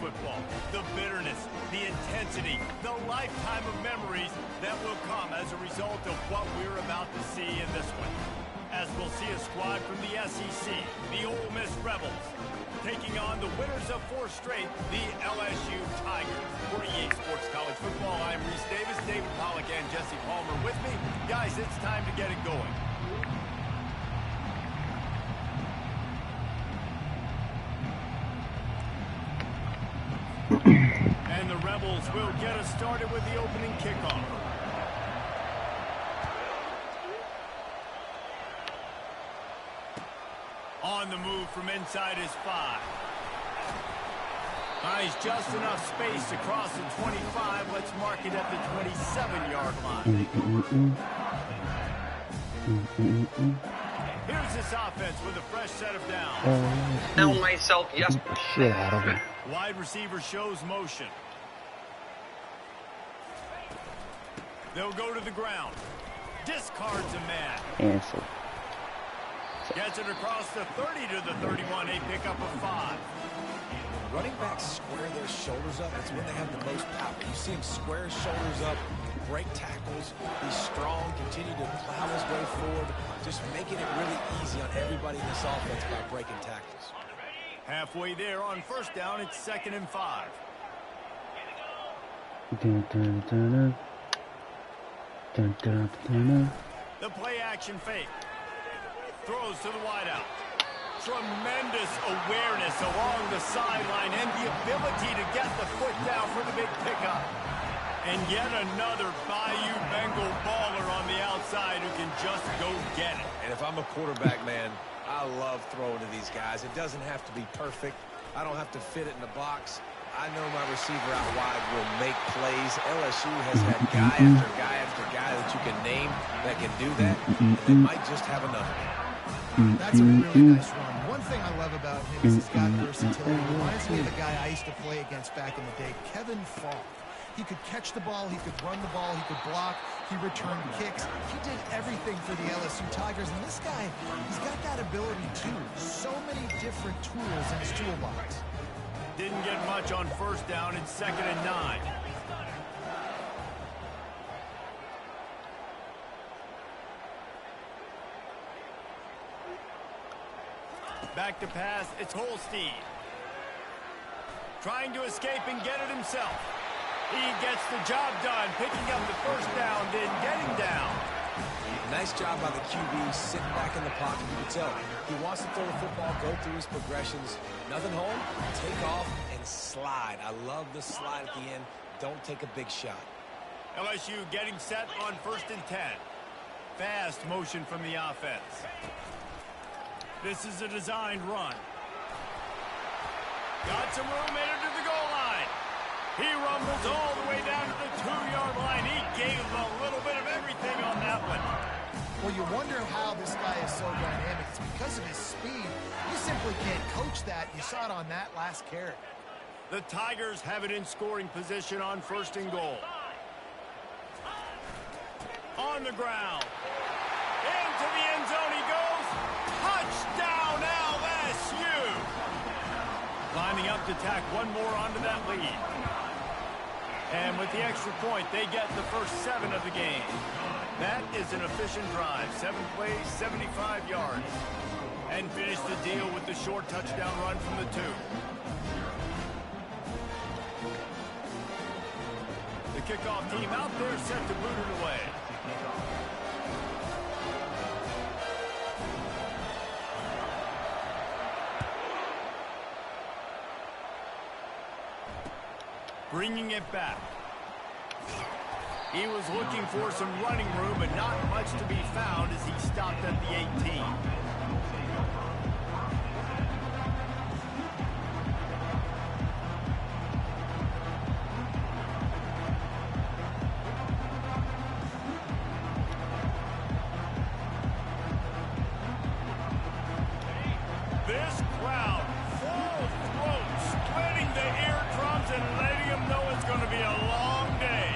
football. The bitterness, the intensity, the lifetime of memories that will come as a result of what we're about to see in this one. As we'll see a squad from the SEC, the Ole Miss Rebels, taking on the winners of 4 straight, the LSU Tigers. For EA Sports College Football, I'm Reese Davis, David Pollack, and Jesse Palmer with me. Guys, it's time to get it going. And the Rebels will get us started with the opening kickoff. On the move from inside his 5. Nice, just enough space across the 25. Let's mark it at the 27-yard line. Here's this offense with a fresh set of downs. Tell myself yes. Shit out of it. Wide receiver shows motion. They'll go to the ground. Discards a man. Answer. Gets it across the 30 to the 31. A pickup of 5. Running backs square their shoulders up. It's when they have the most power. You see him square his shoulders up, break tackles, be strong, continue to plow his way forward, just making it really easy on everybody in this offense by breaking tackles. Halfway there on first down, it's 2nd and 5. The play action fake. Throws to the wideout. Tremendous awareness along the sideline and the ability to get the foot down for the big pickup. And yet another Bayou Bengal baller on the outside who can just go get it. And if I'm a quarterback, man, I love throwing to these guys. It doesn't have to be perfect. I don't have to fit it in the box. I know my receiver out wide will make plays. LSU has had guy after guy after guy that you can name that can do that. And they might just have another. That's a really nice run. One thing I love about him is he's got versatility. He reminds me of a guy I used to play against back in the day, Kevin Falk. He could catch the ball, he could run the ball, he could block, he returned kicks. He did everything for the LSU Tigers, and this guy, he's got that ability too. So many different tools in his toolbox. Didn't get much on first down. It's 2nd and 9. Back to pass, it's Holstein. Trying to escape and get it himself. He gets the job done, picking up the first down, then getting down. Nice job by the QB, sitting back in the pocket. You can tell he wants to throw the football, go through his progressions. Nothing home, take off, and slide. I love the slide at the end. Don't take a big shot. LSU getting set on 1st and 10. Fast motion from the offense. This is a designed run. Got some room headed to the goal line. He rumbles all the way down to the 2-yard line. He gave a little bit of everything on that one. Well, you wonder how this guy is so dynamic. It's because of his speed. You simply can't coach that. You saw it on that last carry. The Tigers have it in scoring position on 1st and goal. On the ground. Into the end zone he goes. Touchdown LSU! Lining up to tack one more onto that lead. And with the extra point, they get the first 7 of the game. That is an efficient drive. 7 plays, 75 yards. And finish the deal with the short touchdown run from the 2. The kickoff team out there set to boot it away. Bringing it back. He was looking for some running room, but not much to be found as he stopped at the 18. This crowd, full throat, splitting the eardrums and letting them know it's going to be a long day.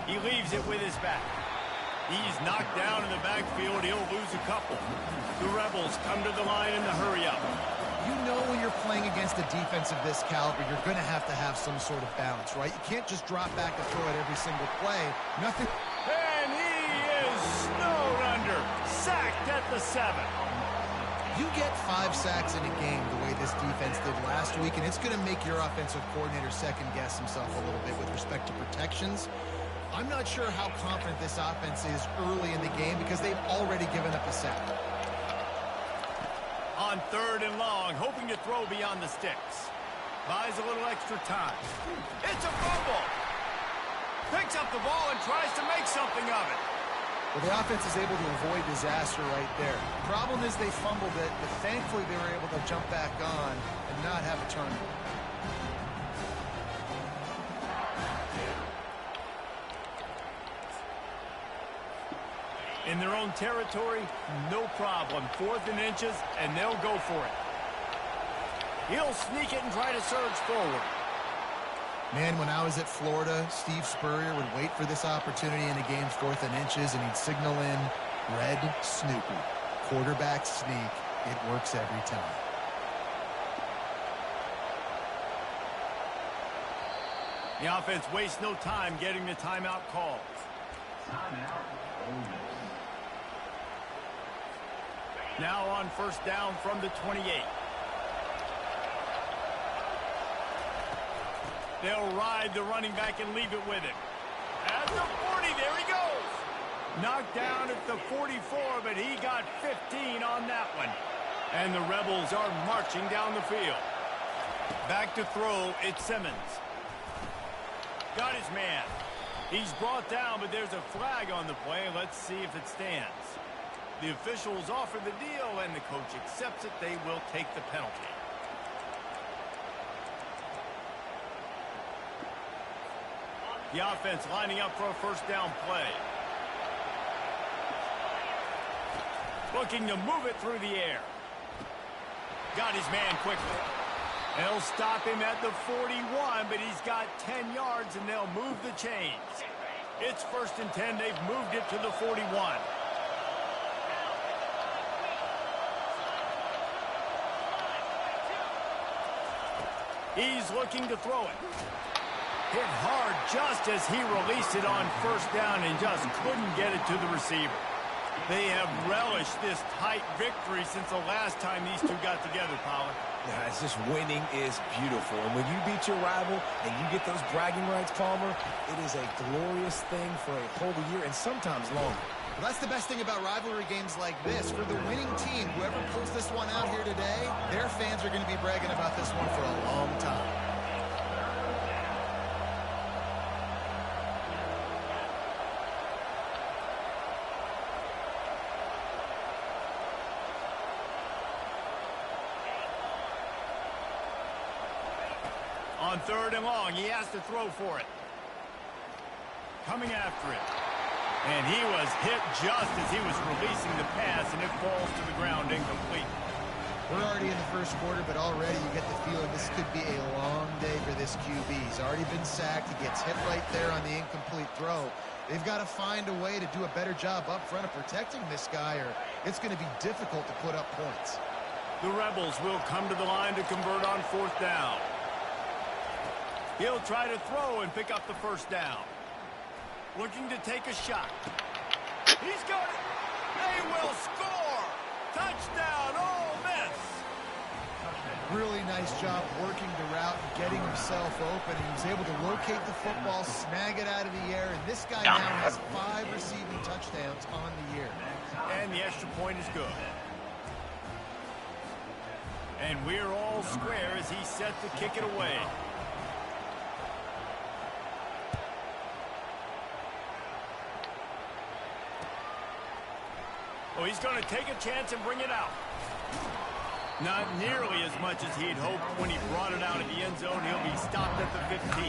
He leaves it with his back. He's knocked down in the backfield. He'll lose a couple. The Rebels come to the line in the hurry-up. You know when you're playing against a defense of this caliber, you're going to have some sort of balance, right? You can't just drop back and throw it every single play. Nothing. And he is snowed under. Sacked at the 7. You get 5 sacks in a game the way this defense did last week, and it's going to make your offensive coordinator second-guess himself a little bit with respect to protections. I'm not sure how confident this offense is early in the game because they've already given up a sack. On 3rd and long, hoping to throw beyond the sticks. Buys a little extra time. It's a fumble. Picks up the ball and tries to make something of it. Well, the offense is able to avoid disaster right there. Problem is they fumbled it, but thankfully they were able to jump back on and not have a turnover. In their own territory, no problem. 4th and inches, and they'll go for it. He'll sneak it and try to surge forward. Man, when I was at Florida, Steve Spurrier would wait for this opportunity in a game 4th and inches, and he'd signal in red Snoopy. Quarterback sneak. It works every time. The offense wastes no time getting the timeout called. Now on 1st down from the 28. They'll ride the running back and leave it with him. At the 40, there he goes. Knocked down at the 44, but he got 15 on that one. And the Rebels are marching down the field. Back to throw, it's Simmons. Got his man. He's brought down, but there's a flag on the play. Let's see if it stands. The officials offer the deal, and the coach accepts it. They will take the penalty. The offense lining up for a 1st down play. Looking to move it through the air. Got his man quickly. They'll stop him at the 41, but he's got 10 yards, and they'll move the chains. It's 1st and 10. They've moved it to the 41. He's looking to throw it. Hit hard just as he released it on 1st down and just couldn't get it to the receiver. They have relished this tight victory since the last time these two got together, Pollard. Yeah, it's just winning is beautiful. And when you beat your rival and you get those bragging rights, Palmer, it is a glorious thing for a whole year and sometimes longer. Well, that's the best thing about rivalry games like this. For the winning team, whoever pulls this one out here today, their fans are going to be bragging about this one for a long time. On 3rd and long, he has to throw for it. Coming after it. And he was hit just as he was releasing the pass, and it falls to the ground incomplete. We're already in the 1st quarter, but already you get the feeling this could be a long day for this QB. He's already been sacked. He gets hit right there on the incomplete throw. They've got to find a way to do a better job up front of protecting this guy, or it's going to be difficult to put up points. The Rebels will come to the line to convert on 4th down. He'll try to throw and pick up the 1st down. Looking to take a shot. He's got it. They will score. Touchdown, Ole Miss. Really nice job working the route and getting himself open. And he was able to locate the football, snag it out of the air. And this guy now has 5 receiving touchdowns on the year. And the extra point is good. And we're all square as he's set to kick it away. Oh, he's going to take a chance and bring it out. Not nearly as much as he'd hoped when he brought it out of the end zone. He'll be stopped at the 15.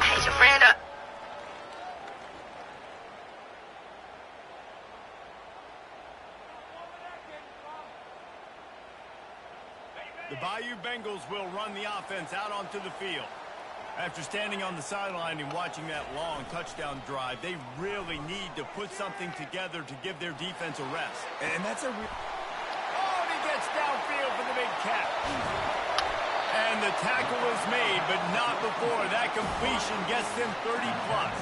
Hey, your friend up. The Bayou Bengals will run the offense out onto the field. After standing on the sideline and watching that long touchdown drive, they really need to put something together to give their defense a rest. And that's a real... Oh, and he gets downfield for the big catch. And the tackle is made, but not before that completion gets them 30-plus.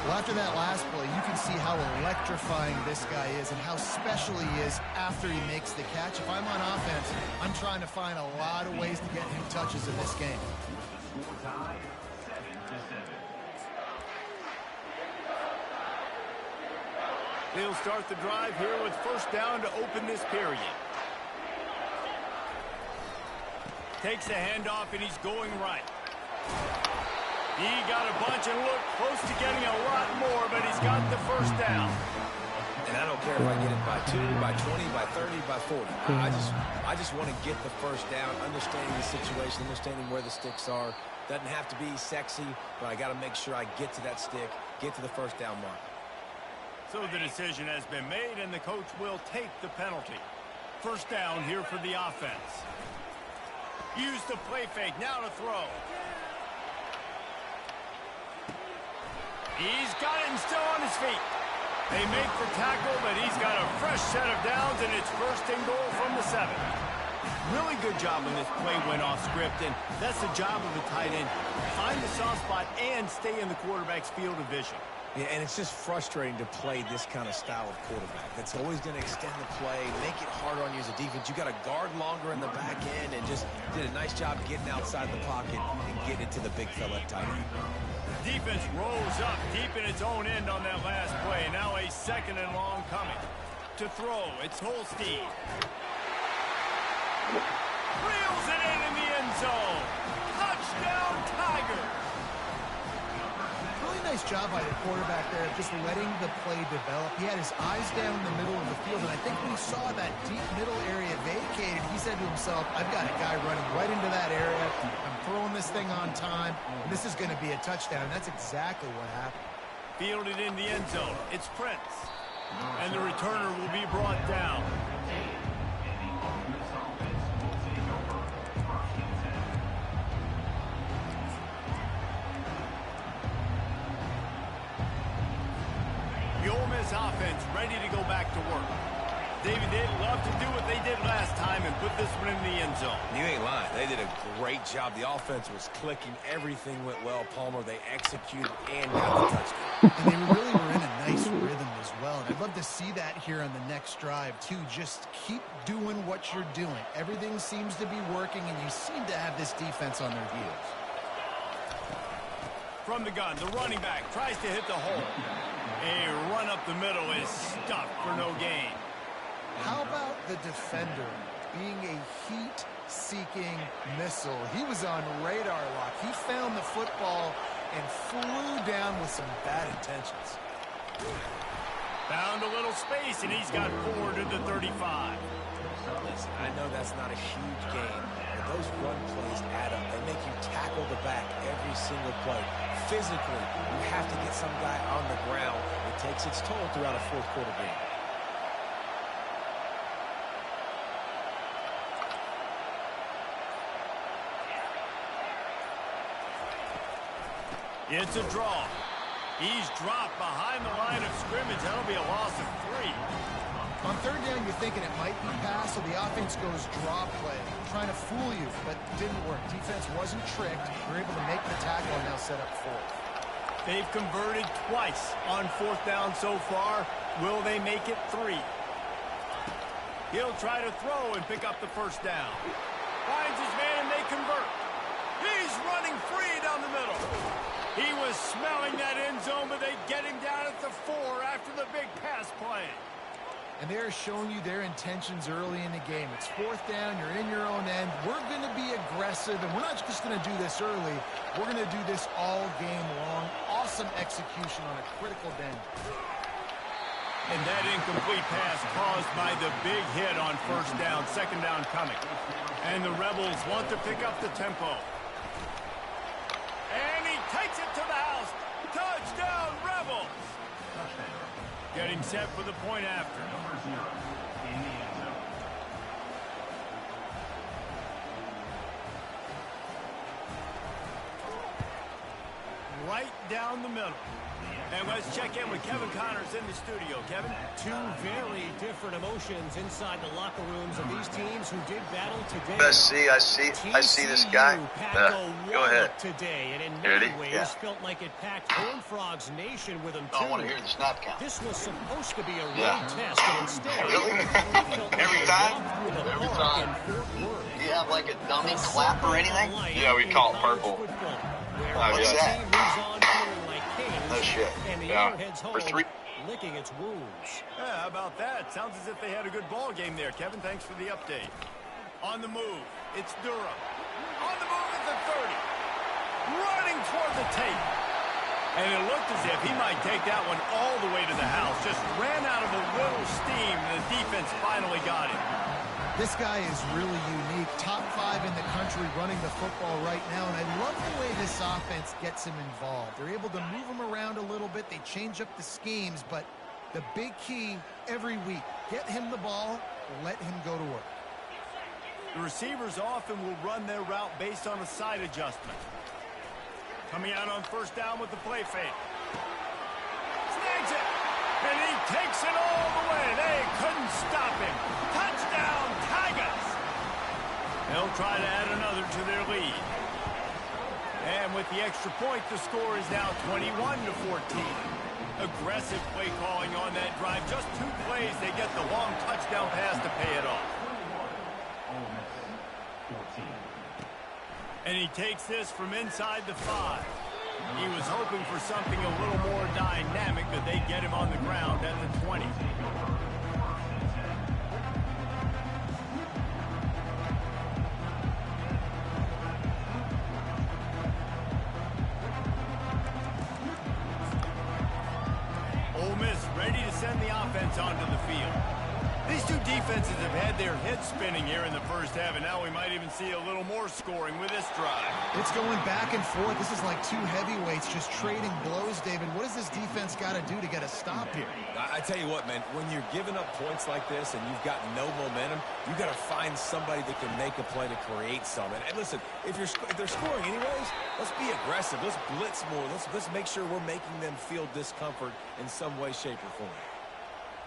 Well, after that last play, you can see how electrifying this guy is and how special he is after he makes the catch. If I'm on offense, I'm trying to find a lot of ways to get him touches in this game. They'll start the drive here with first down to open this period. Takes the handoff, and he's going right. He got a bunch and looked close to getting a lot more, but he's got the first down. And I don't care if I get it by 2, by 20, by 30, by 40. I just want to get the first down, understanding the situation, understanding where the sticks are. Doesn't have to be sexy, but I got to make sure I get to that stick, get to the first down mark. So the decision has been made, and the coach will take the penalty. First down here for the offense. Use the play fake, now to throw. He's got it and still on his feet. They make the tackle, but he's got a fresh set of downs, and it's first and goal from the 7. Really good job when this play went off script, and that's the job of a tight end. Find the soft spot and stay in the quarterback's field of vision. Yeah, and it's just frustrating to play this kind of style of quarterback. That's always going to extend the play, make it harder on you as a defense. You got to guard longer in the back end, and just did a nice job getting outside the pocket and getting it to the big fella at tight end. Defense rolls up deep in its own end on that last play. Now a second and long coming. To throw, it's Holstein. Reels it in the end zone. Touchdown, Tiger. Really nice job by the quarterback there, just letting the play develop. He had his eyes down in the middle of the field, and I think when he saw that deep middle area vacated, he said to himself, I've got a guy running right into that area. I'm throwing this thing on time, and this is going to be a touchdown. And that's exactly what happened. Fielded in the end zone. It's Prince. And the returner will be brought down. The Ole Miss offense ready to go back to work. David, they'd love to do what they did last time and put this one in the end zone. You ain't lying. They did a great job. The offense was clicking. Everything went well. Palmer, they executed and got the touchdown. And they really were in a nice rhythm as well. And I'd love to see that here on the next drive, too. Just keep doing what you're doing. Everything seems to be working, and you seem to have this defense on their heels. From the gun, the running back tries to hit the hole. A run up the middle is stuffed for no gain. How about the defender being a heat-seeking missile? He was on radar lock. He found the football and flew down with some bad intentions. Found a little space, and he's got 4 to the 35. Listen, I know that's not a huge gain, but those run plays add up. They make you tackle the back every single play. Physically, you have to get some guy on the ground. It takes its toll throughout a fourth quarter game. It's a draw. He's dropped behind the line of scrimmage. That'll be a loss of 3. On third down, you're thinking it might be pass, so the offense goes draw play, trying to fool you, but didn't work. Defense wasn't tricked. They're able to make the tackle and now set up fourth. They've converted twice on fourth down so far. Will they make it 3? He'll try to throw and pick up the first down. Finds his man and they convert. He's running free down the middle. He was smelling that end zone, but they get him down at the 4 after the big pass play. And they're showing you their intentions early in the game. It's fourth down. You're in your own end. We're going to be aggressive, and we're not just going to do this early. We're going to do this all game long. Awesome execution on a critical danger. And that incomplete pass caused by the big hit on first down, second down coming. And the Rebels want to pick up the tempo. And he takes it to the house. Touchdown, Rebels! Getting set for the point after. right down the middle. And let's check in with Kevin Connors in the studio. Kevin? Two very different emotions inside the locker rooms of these teams who did battle today. I see this guy. Go ahead. Today, and in many ways felt like it packed Hornfrogs Nation with them too. I want to hear the snap count. This was supposed to be a road test, and instead, Every time? Do you have like a dummy clap or anything? Yeah, we call it purple. What's that? No shit. Yeah. For three. Licking its wounds. Yeah, how about that? Sounds as if they had a good ball game there, Kevin. Thanks for the update. On the move, it's Durham. On the move at the 30. Running toward the tape. And it looked as if he might take that one all the way to the house. Just ran out of a little steam, and the defense finally got him. This guy is really unique. Top 5 in the country running the football right now, and I love the way this offense gets him involved. They're able to move him around a little bit. They change up the schemes, but the big key every week, get him the ball, let him go to work. The receivers often will run their route based on a side adjustment. Coming out on first down with the play fake. Snags it. And he takes it all the way. They couldn't stop him. Touchdown, Tigers. They'll try to add another to their lead. And with the extra point, the score is now 21-14. Aggressive play calling on that drive. Just 2 plays, they get the long touchdown pass to pay it off. And he takes this from inside the 5. He was hoping for something a little more dynamic, but they get him on the ground at the 20. Ole Miss ready to send the offense onto the field. These two defenses have had their heads spinning here in the first half, and now we might even see a little more scoring with this drive. It's going back and forth. This is like 2 heavyweights just trading blows, David. What does this defense got to do to get a stop here? I tell you what, man, when you're giving up points like this and you've got no momentum, you got to find somebody that can make a play to create some. And listen, if they're scoring anyways, let's be aggressive. Let's blitz more. Let's make sure we're making them feel discomfort in some way, shape, or form.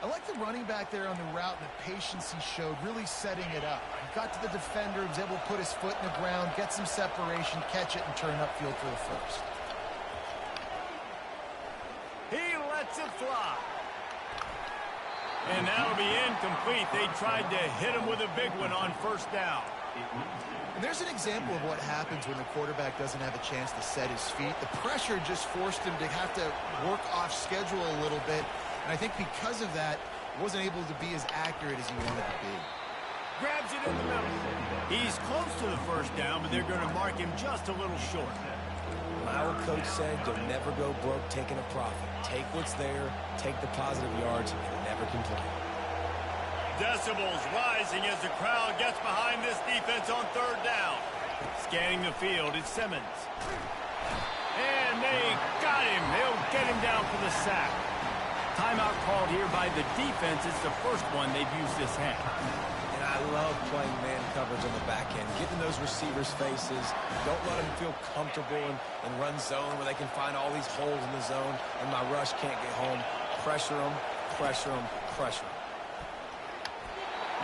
I like the running back there on the route and the patience he showed, really setting it up. He got to the defender, was able to put his foot in the ground, get some separation, catch it, and turn upfield for the first. He lets it fly. And that'll be incomplete. They tried to hit him with a big one on first down. And there's an example of what happens when the quarterback doesn't have a chance to set his feet. The pressure just forced him to have to work off schedule a little bit. And I think because of that, wasn't able to be as accurate as he wanted to be. Grabs it in the middle. He's close to the first down, but they're going to mark him just a little short. My old coach said, you'll never go broke taking a profit. Take what's there, take the positive yards, and never complain. Decibels rising as the crowd gets behind this defense on third down. Scanning the field, it's Simmons. And they got him. They'll get him down for the sack. Timeout called here by the defense. It's the first one they've used this half. And I love playing man coverage on the back end, getting those receivers' faces. Don't let them feel comfortable and run zone where they can find all these holes in the zone and my rush can't get home. Pressure them, pressure them, pressure them.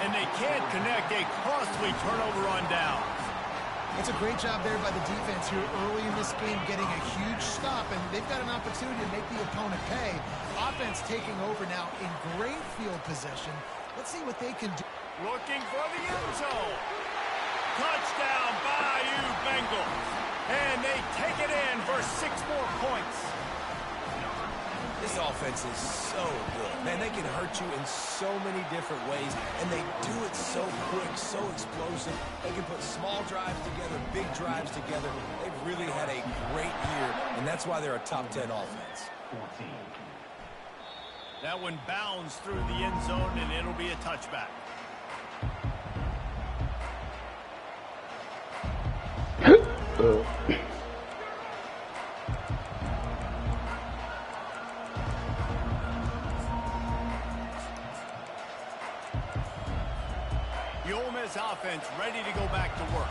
And they can't connect. A costly turnover on downs. It's a great job there by the defense here early in this game, getting a huge stop, and they've got an opportunity to make the opponent pay. Offense taking over now in great field possession. Let's see what they can do. Looking for the end zone. Touchdown, Bayou Bengals. And they take it in for 6 more points. This offense is so good. Man, they can hurt you in so many different ways, and they do it so quick, so explosive. They can put small drives together, big drives together. They've really had a great year, and that's why they're a top 10 offense. That one bounds through the end zone, and it'll be a touchback. The Ole Miss offense ready to go back to work.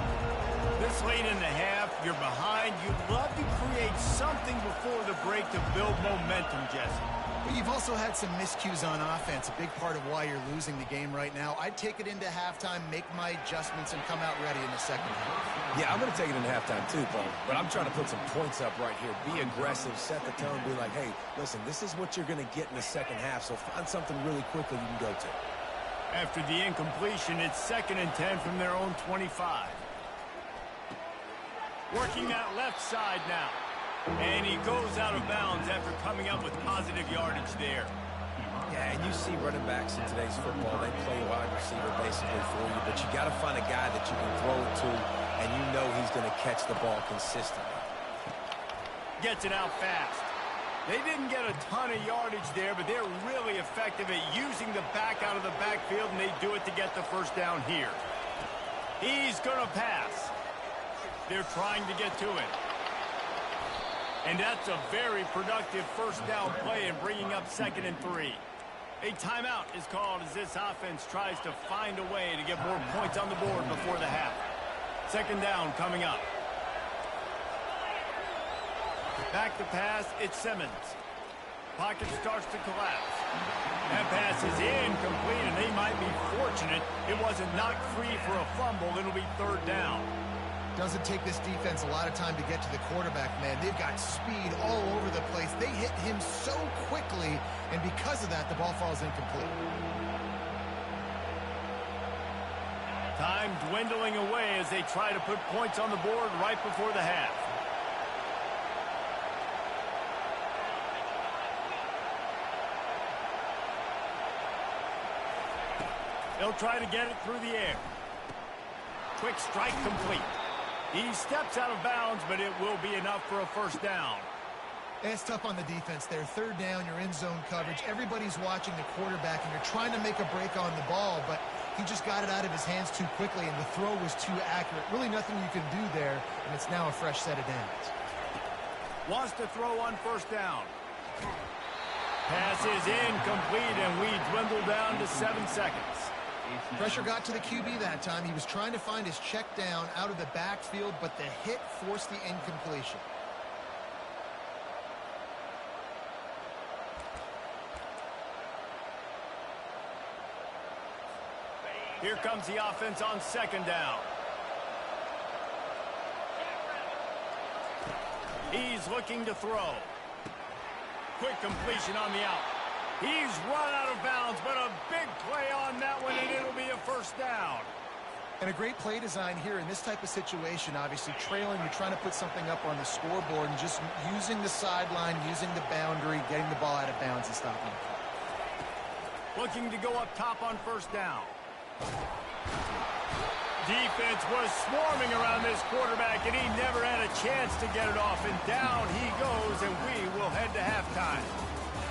This late in the half, you're behind. You'd love to create something before the break to build momentum, Jesse. But you've also had some miscues on offense, a big part of why you're losing the game right now. I'd take it into halftime, make my adjustments, and come out ready in the second half. Yeah, I'm going to take it into halftime too, Paul. But I'm trying to put some points up right here. Be aggressive, set the tone, be like, hey, listen, this is what you're going to get in the second half, so find something really quickly you can go to. After the incompletion, it's 2nd and 10 from their own 25. Working that left side now. And he goes out of bounds after coming up with positive yardage there. Yeah, and you see running backs in today's football, they play wide receiver basically for you, but you got to find a guy that you can throw it to, and you know he's going to catch the ball consistently. Gets it out fast. They didn't get a ton of yardage there, but they're really effective at using the back out of the backfield, and they do it to get the first down here. He's going to pass. They're trying to get to it. And that's a very productive first down play and bringing up 2nd and 3. A timeout is called as this offense tries to find a way to get more points on the board before the half. 2nd down coming up. Back to pass, it's Simmons. Pocket starts to collapse. That pass is incomplete, and they might be fortunate it wasn't knocked free for a fumble. It'll be 3rd down. Doesn't take this defense a lot of time to get to the quarterback, man. They've got speed all over the place. They hit him so quickly, and because of that, the ball falls incomplete. Time dwindling away as they try to put points on the board right before the half. They'll try to get it through the air. Quick strike complete. He steps out of bounds, but it will be enough for a first down. It's tough on the defense there. 3rd down, you're in zone coverage. Everybody's watching the quarterback, and you're trying to make a break on the ball, but he just got it out of his hands too quickly, and the throw was too accurate. Really nothing you can do there, and it's now a fresh set of downs. Wants to throw on first down. Pass is incomplete, and we dwindle down to 7 seconds. Pressure got to the QB that time. He was trying to find his check down out of the backfield, but the hit forced the incompletion. Here comes the offense on 2nd down. He's looking to throw. Quick completion on the out. He's run out of bounds, but a big play on that one, and it'll be a first down. And a great play design here in this type of situation. Obviously, trailing, you're trying to put something up on the scoreboard, and just using the sideline, using the boundary, getting the ball out of bounds and stopping the play. Looking to go up top on first down. Defense was swarming around this quarterback, and he never had a chance to get it off, and down he goes, and we will head to halftime.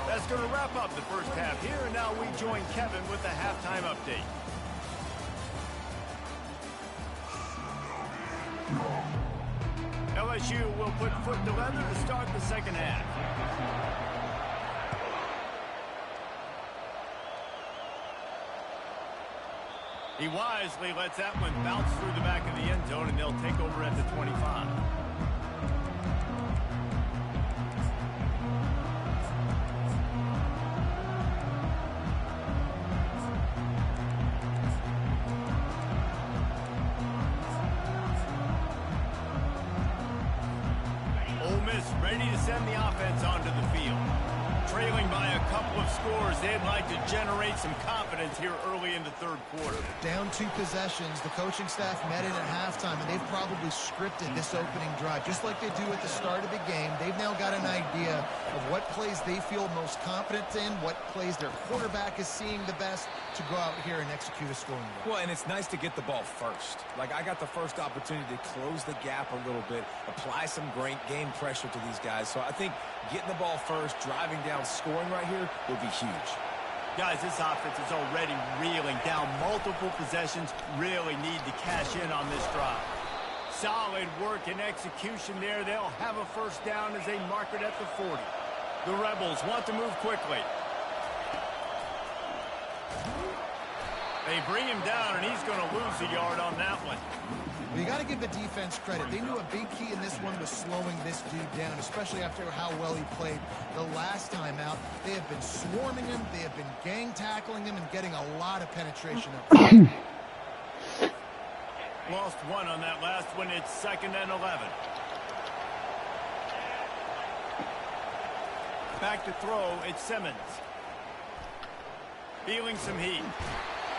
That's going to wrap up the first half here, and now we join Kevin with the halftime update. LSU will put foot to leather to start the second half. He wisely lets that one bounce through the back of the end zone, and they'll take over at the 25. Ole Miss ready to send the offense onto the field. Trailing by a couple of scores, they'd like to generate some confidence here early in the 3rd quarter. Down 2 possessions, the coaching staff met in at halftime, and they've probably scripted this opening drive. Just like they do at the start of the game, they've now got an idea of what plays they feel most confident in, what plays their quarterback is seeing the best to go out here and execute a scoring drive. Well, and it's nice to get the ball first. Like, I got the first opportunity to close the gap a little bit, apply some great game pressure to these guys. So I think getting the ball first, driving down, scoring right here will be huge. Guys, this offense is already reeling down multiple possessions. Really need to cash in on this drive. Solid work and execution there. They'll have a first down as they mark it at the 40. The Rebels want to move quickly. They bring him down, and he's going to lose a yard on that one. Well, you got to give the defense credit. They knew a big key in this one was slowing this dude down, especially after how well he played the last time out. They have been swarming him. They have been gang tackling him and getting a lot of penetration up front. Lost one on that last one. It's 2nd and 11. Back to throw. It's Simmons. Feeling some heat.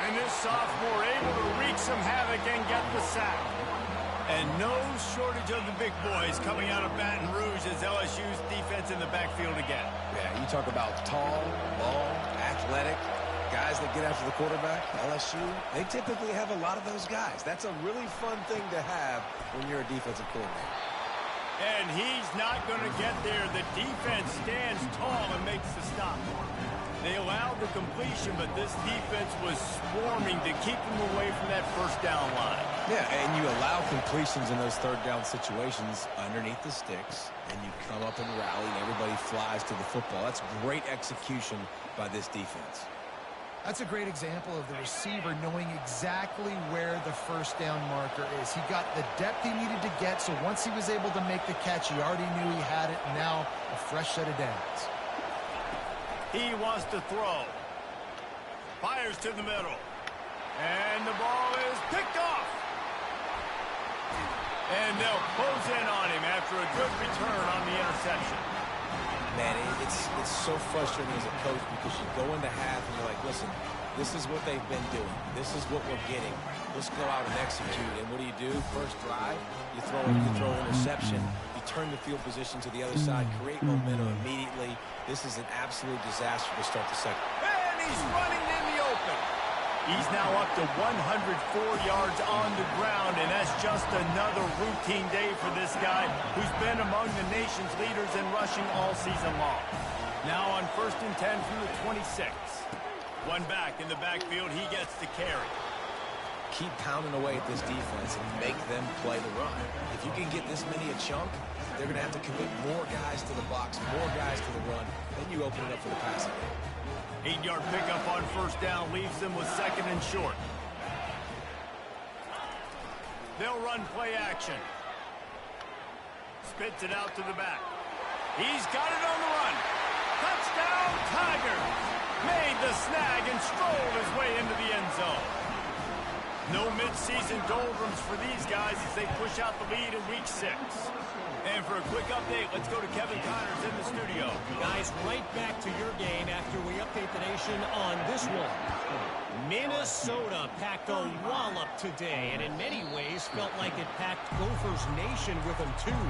And this sophomore able to wreak some havoc and get the sack. And no shortage of the big boys coming out of Baton Rouge as LSU's defense in the backfield again. Yeah, you talk about tall, long, athletic, guys that get after the quarterback. LSU, they typically have a lot of those guys. That's a really fun thing to have when you're a defensive coordinator. And he's not going to get there. The defense stands tall and makes the stop. They allowed the completion, but this defense was swarming to keep them away from that first down line. Yeah, and you allow completions in those third down situations underneath the sticks, and you come up and rally, and everybody flies to the football. That's great execution by this defense. That's a great example of the receiver knowing exactly where the first down marker is. He got the depth he needed to get, so once he was able to make the catch, he already knew he had it, and now a fresh set of downs. He wants to throw. Fires to the middle. And the ball is picked off. And they'll close in on him after a good return on the interception. Man, it's so frustrating as a coach because you go into half and you're like, listen, this is what they've been doing. This is what we're getting. Let's go out and execute. And what do? First drive, you throw interception. You turn the field position to the other side, create momentum immediately. This is an absolute disaster to start the second. And he's running in the open. He's now up to 104 yards on the ground, and that's just another routine day for this guy who's been among the nation's leaders in rushing all season long. Now on 1st and 10 from the 26. One back in the backfield, he gets the carry. Keep pounding away at this defense and make them play the run. If you can get this many a chunk, they're going to have to commit more guys to the box, more guys to the run. Then you open it up for the passing game. 8-yard pickup on first down leaves them with 2nd and short. They'll run play action. Spits it out to the back. He's got it on the run. Touchdown, Tigers! Made the snag and strolled his way into the end zone. No midseason doldrums for these guys as they push out the lead in Week 6. And for a quick update, let's go to Kevin Connors in the studio. Guys, right back to your game after we update the nation on this one. Minnesota packed a wallop today, and in many ways felt like it packed Gophers Nation with them too.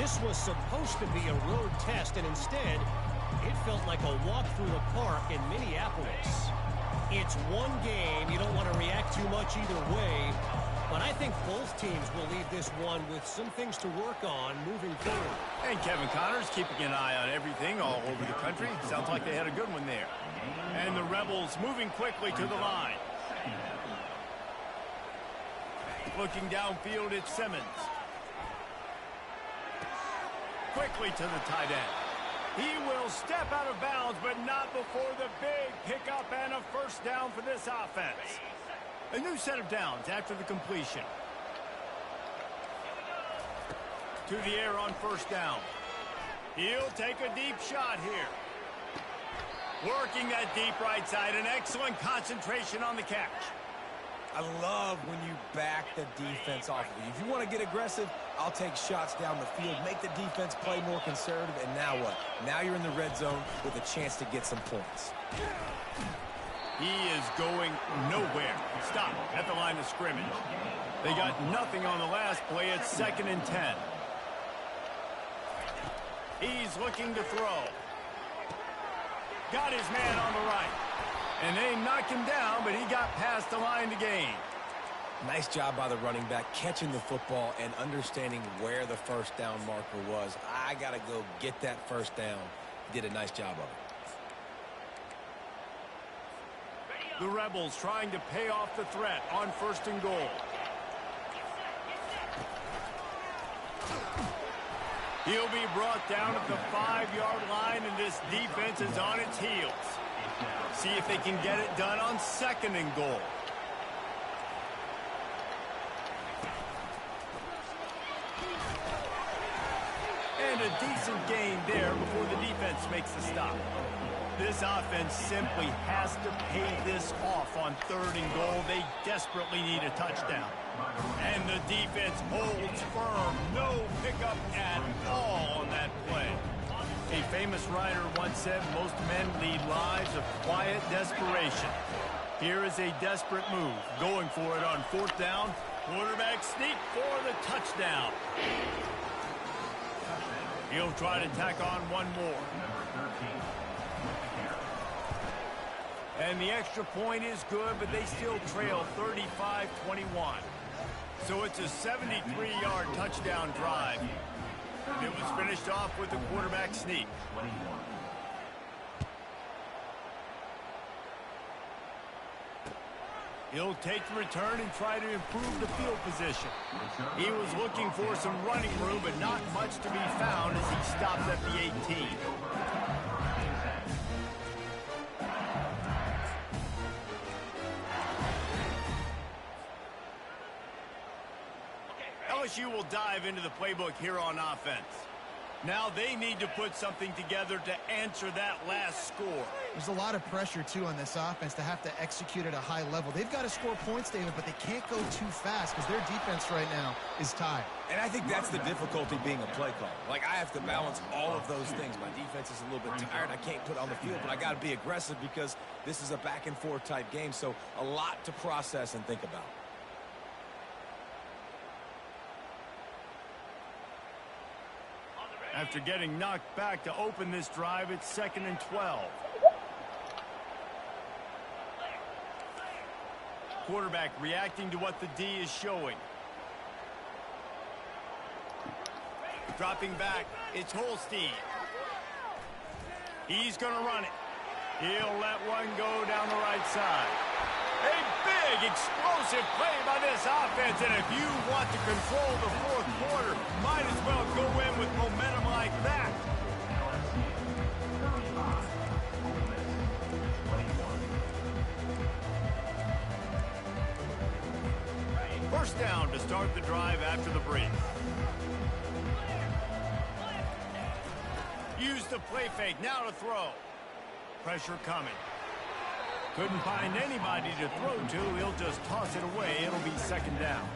This was supposed to be a road test, and instead, it felt like a walk through the park in Minneapolis. It's one game. You don't want to react too much either way. But I think both teams will leave this one with some things to work on moving forward. And Kevin Connors keeping an eye on everything all over the country. Sounds like they had a good one there. And the Rebels moving quickly to the line. Looking downfield, it's Simmons. Quickly to the tight end. He will step out of bounds, but not before the big pickup and a first down for this offense. A new set of downs after the completion. To the air on first down. He'll take a deep shot here. Working that deep right side. An excellent concentration on the catch. I love when you back the defense off of you. If you want to get aggressive, I'll take shots down the field, make the defense play more conservative, and now what? Now you're in the red zone with a chance to get some points. He is going nowhere. Stop at the line of scrimmage. They got nothing on the last play. It's 2nd and 10. He's looking to throw. Got his man on the right. And they knocked him down, but he got past the line to gain. Nice job by the running back, catching the football and understanding where the first down marker was. I got to go get that first down. He did a nice job of it. The Rebels trying to pay off the threat on 1st and goal. He'll be brought down at the 5-yard line, and this defense is on its heels. See if they can get it done on 2nd and goal. And a decent gain there before the defense makes the stop. This offense simply has to pay this off on 3rd and goal. They desperately need a touchdown. And the defense holds firm. No pickup at all on that play. A famous writer once said most men lead lives of quiet desperation. Here is a desperate move. Going for it on 4th down. Quarterback sneak for the touchdown. He'll try to tack on one more. And the extra point is good, but they still trail 35-21. So it's a 73-yard touchdown drive. It was finished off with the quarterback sneak. He'll take the return and try to improve the field position. He was looking for some running room, but not much to be found as he stopped at the 18. LSU will dive into the playbook here on offense. Now they need to put something together to answer that last score. There's a lot of pressure, too, on this offense to have to execute at a high level. They've got to score points, David, but they can't go too fast because their defense right now is tired. And I think that's the difficulty being a play caller. Like, I have to balance all of those things. My defense is a little bit tired. I can't put it on the field, but I got to be aggressive because this is a back-and-forth type game, so a lot to process and think about. After getting knocked back to open this drive, it's 2nd and 12. Quarterback reacting to what the D is showing. Dropping back, it's Holstein. He's going to run it. He'll let one go down the right side. A big, explosive play by this offense, and if you want to control the 4th quarter, might as well go in with momentum like that. First down to start the drive after the break. Use the play fake, now to throw. Pressure coming. Couldn't find anybody to throw to. He'll just toss it away. It'll be 2nd down.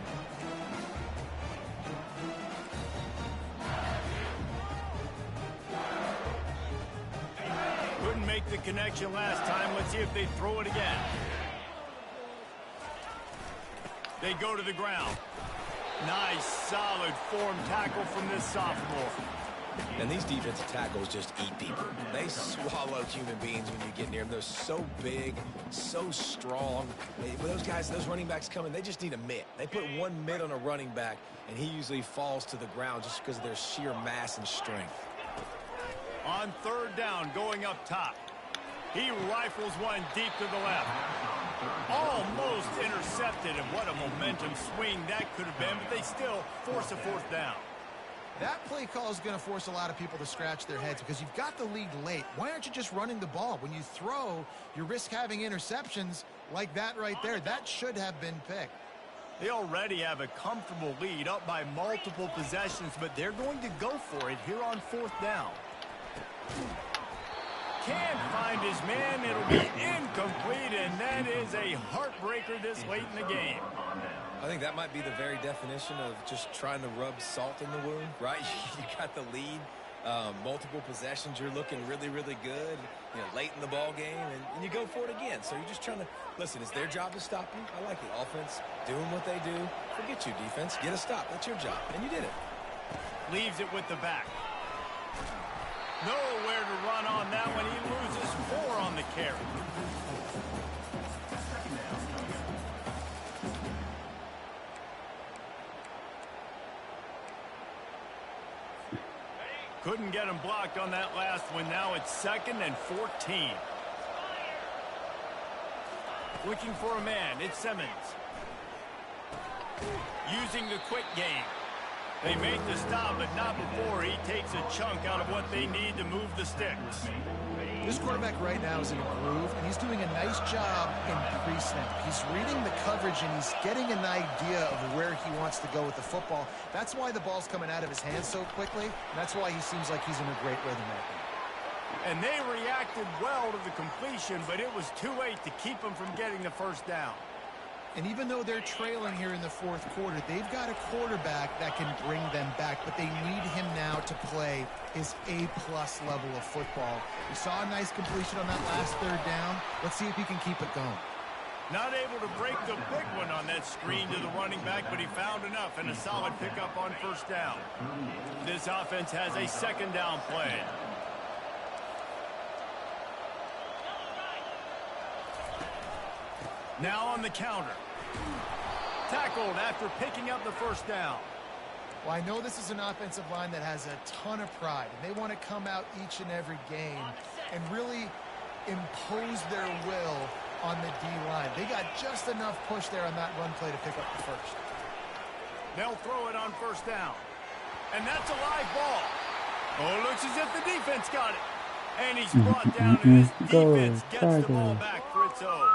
Couldn't make the connection last time. Let's see if they throw it again. They go to the ground. Nice, solid form tackle from this sophomore. And these defensive tackles just eat people. They swallow human beings when you get near them. They're so big, so strong. When those guys, those running backs come in, they just need a mitt. They put one mitt on a running back, and he usually falls to the ground just because of their sheer mass and strength. On 3rd down, going up top. He rifles one deep to the left. Almost intercepted, and what a momentum swing that could have been, but they still force a 4th down. That play call is going to force a lot of people to scratch their heads because you've got the lead late. Why aren't you just running the ball? When you throw, you risk having interceptions like that right there. That should have been picked. They already have a comfortable lead up by multiple possessions, but they're going to go for it here on 4th down. Can't find his man. It'll be incomplete, and that is a heartbreaker this late in the game. I think that might be the very definition of just trying to rub salt in the wound, right? You got the lead, multiple possessions, you're looking really, really good, you know, late in the ball game, and you go for it again. So you're just trying to, listen, it's their job to stop you. I like the offense doing what they do. Forget you, defense. Get a stop. That's your job, and you did it. Leaves it with the back. Nowhere to run on that one. He loses 4 on the carry. Couldn't get him blocked on that last one. Now it's 2nd and 14. Looking for a man. It's Simmons. Using the quick game. They make the stop, but not before he takes a chunk out of what they need to move the sticks. This quarterback right now is in a groove, and he's doing a nice job in pre-snap. He's reading the coverage, and he's getting an idea of where he wants to go with the football. That's why the ball's coming out of his hands so quickly, and that's why he seems like he's in a great rhythm right now. And they reacted well to the completion, but it was too late to keep them from getting the first down. And even though they're trailing here in the fourth quarter, they've got a quarterback that can bring them back, but they need him now to play his A-plus level of football. We saw a nice completion on that last third down. Let's see if he can keep it going. Not able to break the big one on that screen to the running back, but he found enough and a solid pickup on first down. This offense has a second down play. Now on the counter. Tackled after picking up the first down. Well, I know this is an offensive line that has a ton of pride, and they want to come out each and every game and really impose their will on the D-line. They got just enough push there on that run play to pick up the first. They'll throw it on first down. And that's a live ball. Oh, it looks as if the defense got it. And he's brought down, and his defense gets the ball back for its own.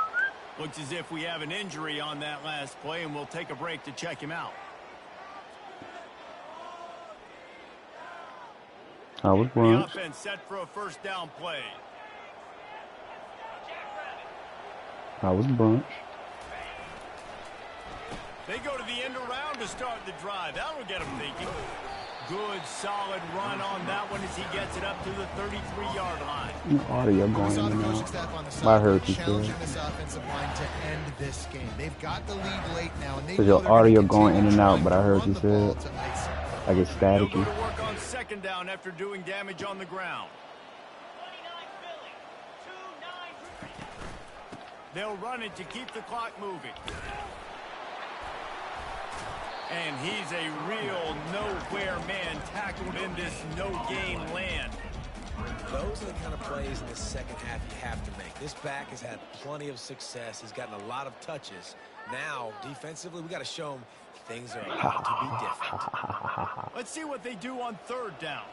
Looks as if we have an injury on that last play, and we'll take a break to check him out. The offense set for a first down play. How was brunch? They go to the end around to start the drive. That'll get them thinking. Good, solid run on that one as he gets it up to the 33-yard line. Audio going in and out. I heard you, challenging this offensive line to end this game. They've got the lead late now, and they know your audio going in and out, but I heard you said I get staticky. They'll go to work on second down after doing damage on the ground. They'll run it to keep the clock moving. And he's a real nowhere man tackled in this no-game land. Those are the kind of plays in the second half you have to make. This back has had plenty of success. He's gotten a lot of touches. Now, defensively, we got to show him things are about to be different. Let's see what they do on third down.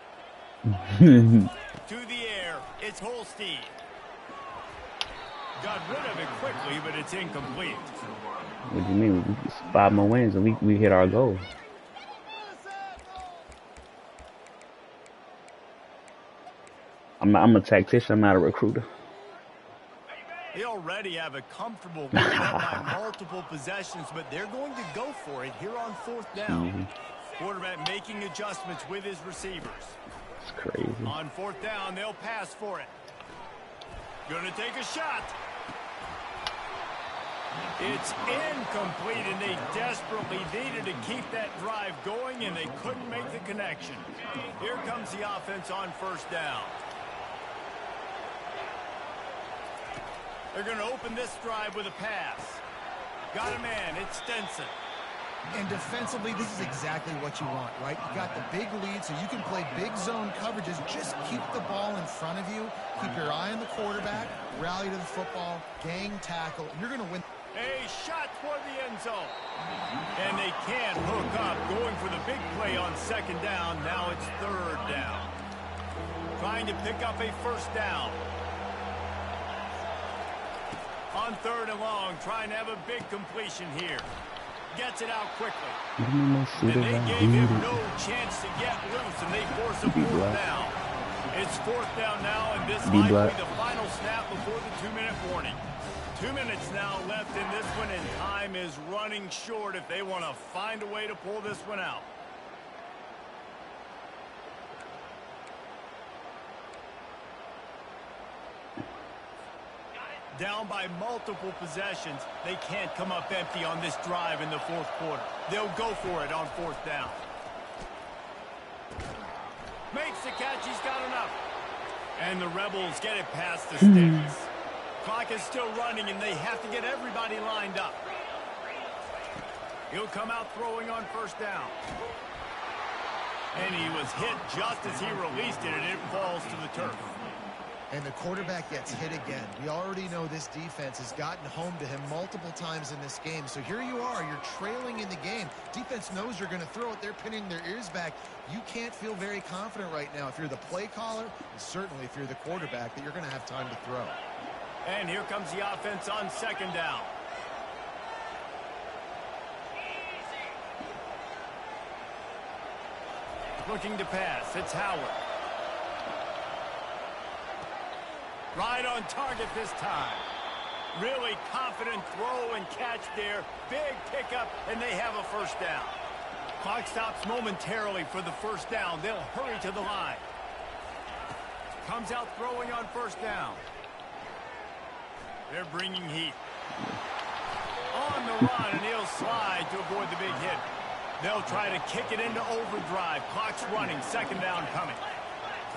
To the air, it's Holstein. Got rid of it quickly, but it's incomplete. What do you mean? 5 more wins and we hit our goal. I'm a tactician. I'm not a recruiter. They already have a comfortable lead by multiple possessions, but they're going to go for it here on fourth down. Quarterback making adjustments with his receivers. It's crazy. On fourth down, they'll pass for it. Gonna take a shot. It's incomplete, and they desperately needed to keep that drive going, and they couldn't make the connection. Here comes the offense on first down. They're going to open this drive with a pass. Got a man. It's Stenson. And defensively, this is exactly what you want, right? You got the big lead, so you can play big zone coverages. Just keep the ball in front of you. Keep your eye on the quarterback. Rally to the football. Gang tackle. And you're going to win. A shot toward the end zone. And they can't hook up. Going for the big play on second down. Now it's third down. Trying to pick up a first down. On third and long, trying to have a big completion here. Gets it out quickly. And they gave him no chance to get loose, and they force a fourth down. It's fourth down now, and this might be the final snap before the 2-minute warning. 2 minutes now left in this one, and time is running short if they want to find a way to pull this one out. Down by multiple possessions, they can't come up empty on this drive in the fourth quarter. They'll go for it on fourth down. Makes the catch, he's got enough. And the Rebels get it past the sticks. Clock is still running, and they have to get everybody lined up. He'll come out throwing on first down. And he was hit just as he released it, and it falls to the turf. And the quarterback gets hit again. We already know this defense has gotten home to him multiple times in this game. So here you are, you're trailing in the game. Defense knows you're going to throw it. They're pinning their ears back. You can't feel very confident right now if you're the play caller, and certainly if you're the quarterback, that you're going to have time to throw. And here comes the offense on second down. Looking to pass. It's Howard. Right on target this time. Really confident throw and catch there. Big pickup, and they have a first down. Clock stops momentarily for the first down. They'll hurry to the line. Comes out throwing on first down. They're bringing heat. On the run, and he'll slide to avoid the big hit. They'll try to kick it into overdrive. Clock's running. Second down coming.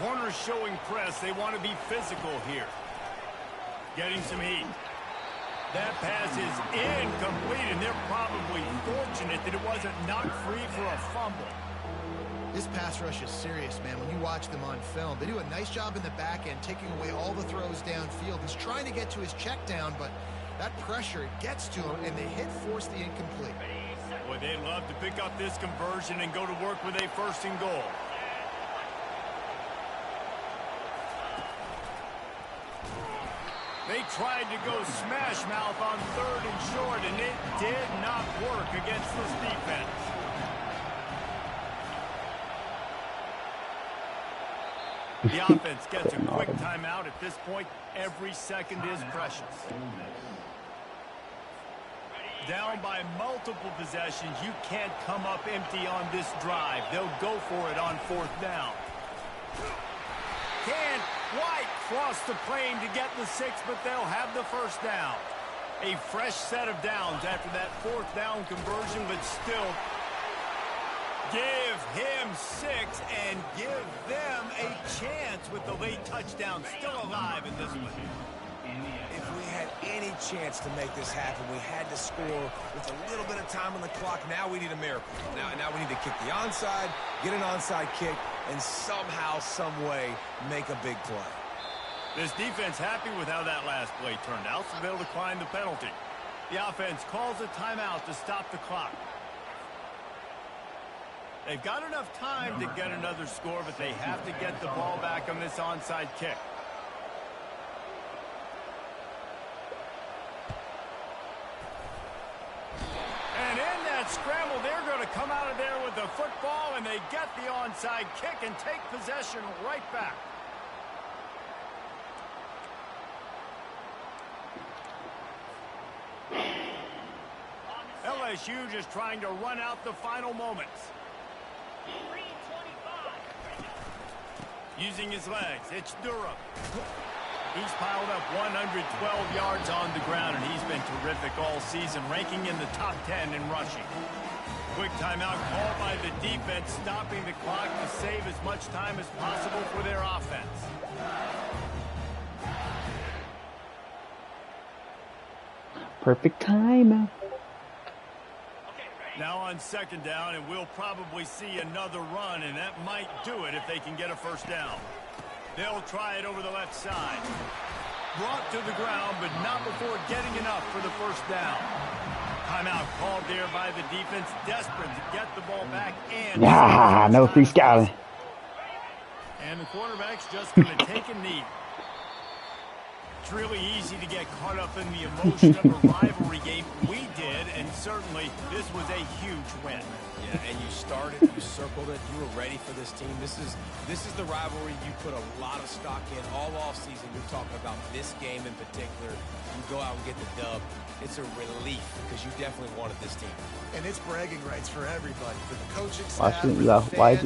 Corners showing press. They want to be physical here. Getting some heat. That pass is incomplete, and they're probably fortunate that it wasn't knocked free for a fumble. This pass rush is serious, man. When you watch them on film, they do a nice job in the back end, taking away all the throws downfield. He's trying to get to his check down, but that pressure, it gets to him, and they force the incomplete. Boy, they'd love to pick up this conversion and go to work with a first and goal. They tried to go smash mouth on third and short, and it did not work against this defense. The offense gets a quick timeout at this point. Every second is precious. Down by multiple possessions, you can't come up empty on this drive. They'll go for it on fourth down. Can White cross the plane to get the 6, but they'll have the first down. A fresh set of downs after that fourth down conversion, but still give him 6 and give them a chance with the late touchdown. Still alive in this one. If we had any chance to make this happen, we had to score with a little bit of time on the clock. Now we need a miracle. Now we need to kick the onside, get an onside kick, and somehow, some way, make a big play. This defense happy with how that last play turned out, so they'll decline the penalty. The offense calls a timeout to stop the clock. They've got enough time to get another score, but they have to get the ball back on this onside kick. And in that scramble, they're going to come out of there with the football, and they get the onside kick and take possession right back. LSU just trying to run out the final moments. Using his legs, it's Durham. He's piled up 112 yards on the ground, and he's been terrific all season, ranking in the top 10 in rushing. Quick timeout called by the defense, stopping the clock to save as much time as possible for their offense. Perfect time. Now on second down, and we'll probably see another run, and that might do it if they can get a first down. They'll try it over the left side. Brought to the ground, but not before getting enough for the first down. Timeout called there by the defense, desperate to get the ball back. And no free scouting. And the quarterback's just going to take a knee. It's really easy to get caught up in the emotion of a rivalry game. We did, and certainly this was a huge win. Yeah, and you started, you circled it, you were ready for this team. This is the rivalry you put a lot of stock in all offseason. You're talking about this game in particular. You go out and get the dub. It's a relief because you definitely wanted this team. And it's bragging rights for everybody, for the coaching Watch staff, it, for you got the fans.